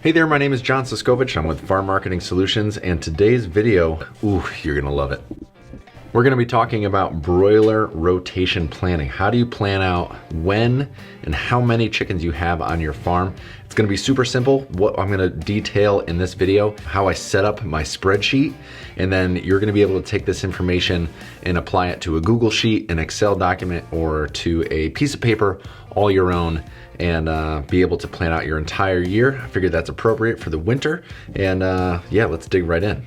Hey there, my name is John Siskovich. I'm with Farm Marketing Solutions, and today's video, you're gonna love it. We're gonna be talking about broiler rotation planning. How do you plan out when and how many chickens you have on your farm? It's gonna be super simple. What I'm gonna detail in this video, how I set up my spreadsheet, and then you're gonna be able to take this information and apply it to a Google Sheet, an Excel document, or to a piece of paper, all your own, and be able to plan out your entire year. I figured that's appropriate for the winter, and yeah, let's dig right in.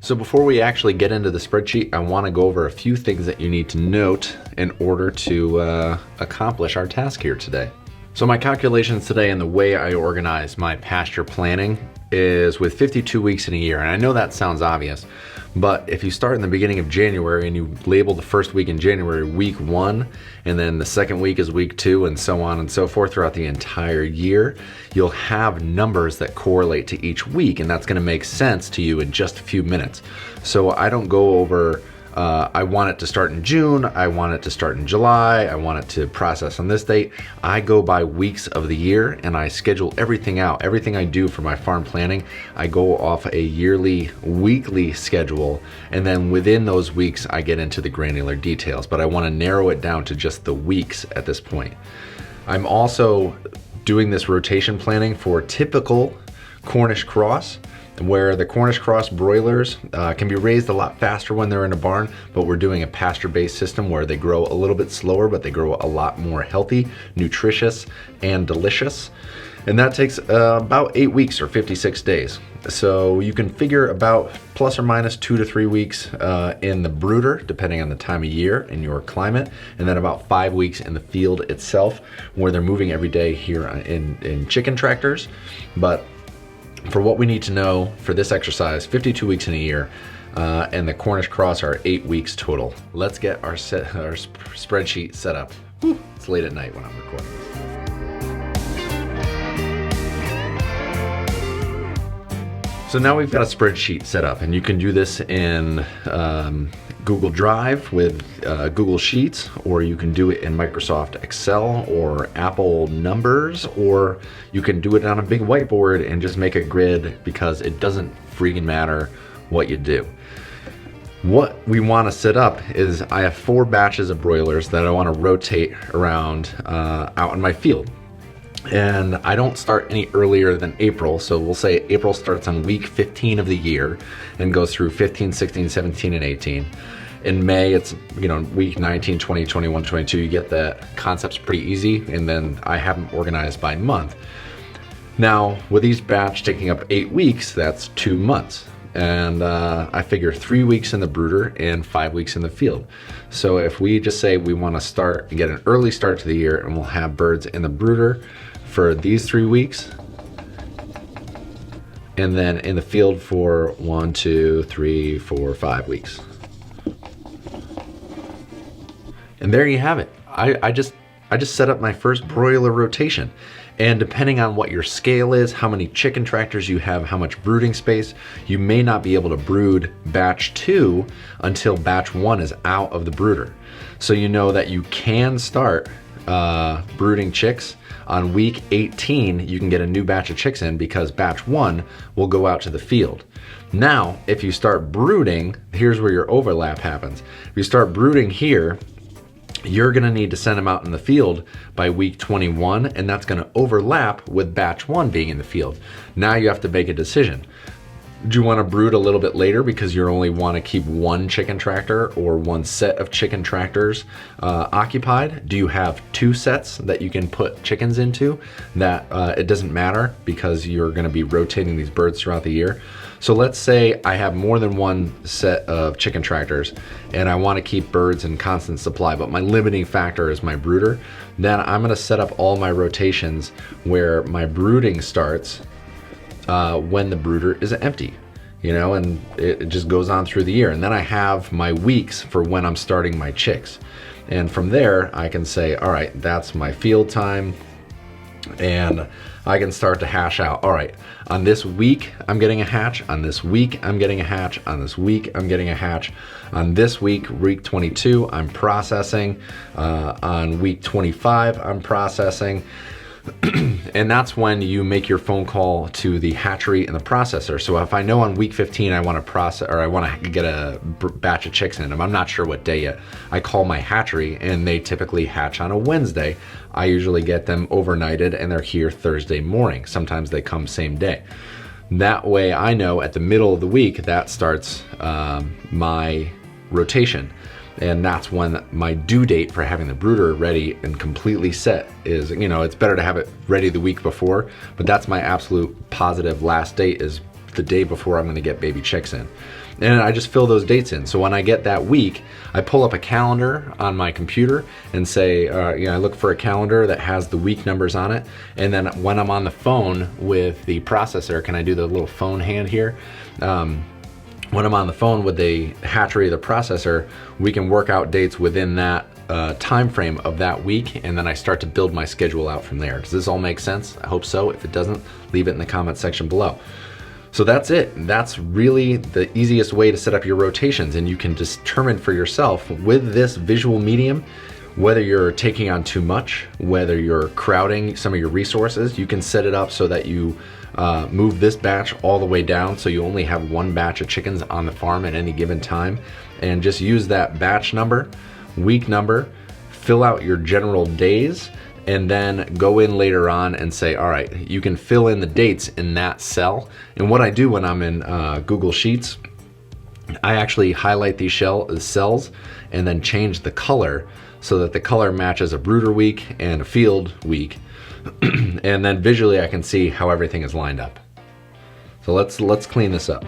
So before we actually get into the spreadsheet, I want to go over a few things that you need to note in order to accomplish our task here today. So my calculations today and the way I organize my pasture planning is with 52 weeks in a year. And I know that sounds obvious, but if you start in the beginning of January and you label the first week in January week 1, and then the second week is week 2, and so on and so forth throughout the entire year, you'll have numbers that correlate to each week, and that's gonna make sense to you in just a few minutes. So I don't go over I want it to start in June, I want it to start in July, I want it to process on this date. I go by weeks of the year and I schedule everything out. Everything I do for my farm planning, I go off a yearly, weekly schedule, and then within those weeks I get into the granular details, but I want to narrow it down to just the weeks at this point. I'm also doing this rotation planning for typical Cornish cross, where the Cornish cross broilers can be raised a lot faster when they're in a barn, but we're doing a pasture-based system where they grow a little bit slower, but they grow a lot more healthy, nutritious, and delicious. And that takes about 8 weeks or 56 days. So you can figure about plus or minus 2 to 3 weeks in the brooder, depending on the time of year and your climate, and then about 5 weeks in the field itself, where they're moving every day here in chicken tractors. But for what we need to know for this exercise, 52 weeks in a year, and the Cornish cross are 8 weeks total. Let's get our spreadsheet set up. Whew, it's late at night when I'm recording this. So now we've got a spreadsheet set up, and you can do this in Google Drive with Google Sheets, or you can do it in Microsoft Excel or Apple Numbers, or you can do it on a big whiteboard and just make a grid, because it doesn't freaking matter what you do. What we want to set up is I have 4 batches of broilers that I want to rotate around out in my field. And I don't start any earlier than April, so we'll say April starts on week 15 of the year and goes through 15, 16, 17, and 18. In May, it's week 19, 20, 21, 22. You get the concepts pretty easy, and then I have them organized by month. Now, with each batch taking up 8 weeks, that's 2 months. And I figure 3 weeks in the brooder and 5 weeks in the field. So if we just say we want to start and get an early start to the year, and we'll have birds in the brooder for these 3 weeks, and then in the field for 1, 2, 3, 4, 5 weeks. And there you have it. I just set up my first broiler rotation. And depending on what your scale is, how many chicken tractors you have, how much brooding space, you may not be able to brood batch 2 until batch 1 is out of the brooder. So you know that you can start brooding chicks on week 18. You can get a new batch of chicks in, because batch 1 will go out to the field. Now, if you start brooding, here's where your overlap happens. If you start brooding here, you're gonna need to send them out in the field by week 21, and that's gonna overlap with batch 1 being in the field. Now you have to make a decision. Do you wanna brood a little bit later because you only wanna keep 1 chicken tractor or 1 set of chicken tractors occupied? Do you have 2 sets that you can put chickens into that it doesn't matter because you're gonna be rotating these birds throughout the year? So let's say I have more than 1 set of chicken tractors and I want to keep birds in constant supply, but my limiting factor is my brooder. Then I'm going to set up all my rotations where my brooding starts when the brooder is empty, and it just goes on through the year. And then I have my weeks for when I'm starting my chicks. And from there, I can say, all right, that's my field time. And I can start to hash out, all right, on this week, I'm getting a hatch. On this week, I'm getting a hatch. On this week, I'm getting a hatch. On this week, week 22, I'm processing. On week 25, I'm processing. And that's when you make your phone call to the hatchery and the processor. So if I know on week 15 I want to process, or I want to get a batch of chicks in, I'm not sure what day yet, I call my hatchery and they typically hatch on a Wednesday. I usually get them overnighted and they're here Thursday morning. Sometimes they come same day. That way I know at the middle of the week that starts my rotation. And that's when my due date for having the brooder ready and completely set is, you know, it's better to have it ready the week before, but that's my absolute positive last date is the day before I'm gonna get baby chicks in. And I just fill those dates in. So when I get that week, I pull up a calendar on my computer and say, you know, I look for a calendar that has the week numbers on it. And then when I'm on the phone with the processor, can I do the little phone hand here? When I'm on the phone with the hatchery, the processor, we can work out dates within that time frame of that week, and then I start to build my schedule out from there. Does this all make sense? I hope so. If it doesn't, leave it in the comment section below. So that's it. That's really the easiest way to set up your rotations, and you can determine for yourself with this visual medium whether you're taking on too much, whether you're crowding some of your resources. You can set it up so that you move this batch all the way down so you only have one batch of chickens on the farm at any given time, and just use that batch number, week number, fill out your general days, and then go in later on and say, all right, you can fill in the dates in that cell. And what I do when I'm in Google Sheets, I actually highlight these cells and then change the color so that the color matches a brooder week and a field week. And then visually I can see how everything is lined up. So let's clean this up.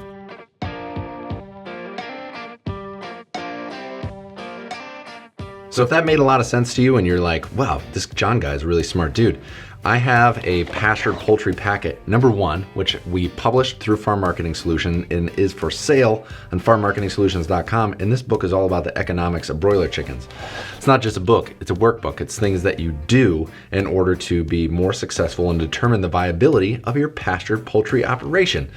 So if that made a lot of sense to you and you're like, wow, this John guy is a really smart dude, I have a pastured poultry packet #1, which we published through Farm Marketing Solution and is for sale on farmmarketingsolutions.com. And this book is all about the economics of broiler chickens. It's not just a book, it's a workbook. It's things that you do in order to be more successful and determine the viability of your pastured poultry operation.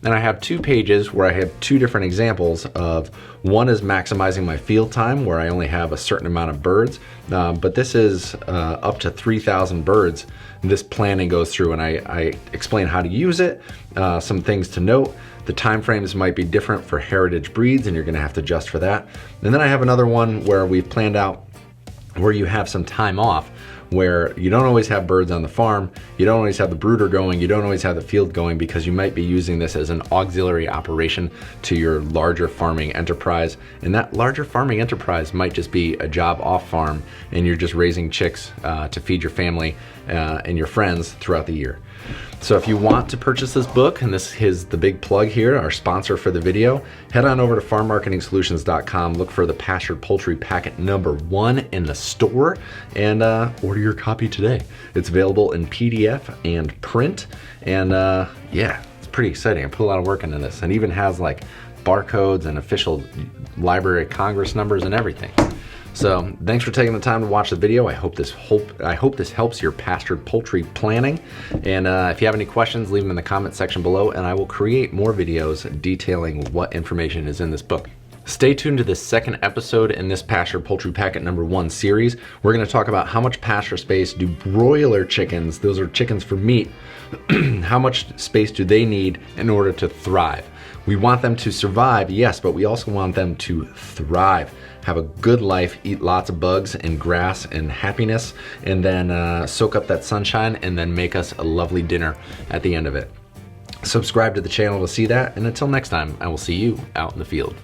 And I have 2 pages where I have 2 different examples of, one is maximizing my field time where I only have a certain amount of birds, but this is up to 3,000 birds. This planning goes through and I explain how to use it, some things to note. The time frames might be different for heritage breeds and you're gonna have to adjust for that. And then I have another one where we've planned out where you have some time off, where you don't always have birds on the farm, you don't always have the brooder going, you don't always have the field going, because you might be using this as an auxiliary operation to your larger farming enterprise. And that larger farming enterprise might just be a job off farm and you're just raising chicks to feed your family and your friends throughout the year. So if you want to purchase this book, and this is the big plug here, our sponsor for the video, head on over to farmmarketingsolutions.com, look for the pastured poultry packet #1 in the store, and order your copy today. It's available in PDF and print, and yeah, it's pretty exciting. I put a lot of work into this, and even has like barcodes and official Library of Congress numbers and everything. So thanks for taking the time to watch the video. I hope this helps your pastured poultry planning. And if you have any questions, leave them in the comment section below, and I will create more videos detailing what information is in this book. Stay tuned to the second episode in this pastured poultry packet #1 series. We're going to talk about how much pasture space do broiler chickens, those are chickens for meat, how much space do they need in order to thrive? We want them to survive, yes, but we also want them to thrive. Have a good life, eat lots of bugs and grass and happiness, and then soak up that sunshine and then make us a lovely dinner at the end of it. Subscribe to the channel to see that, and until next time, I will see you out in the field.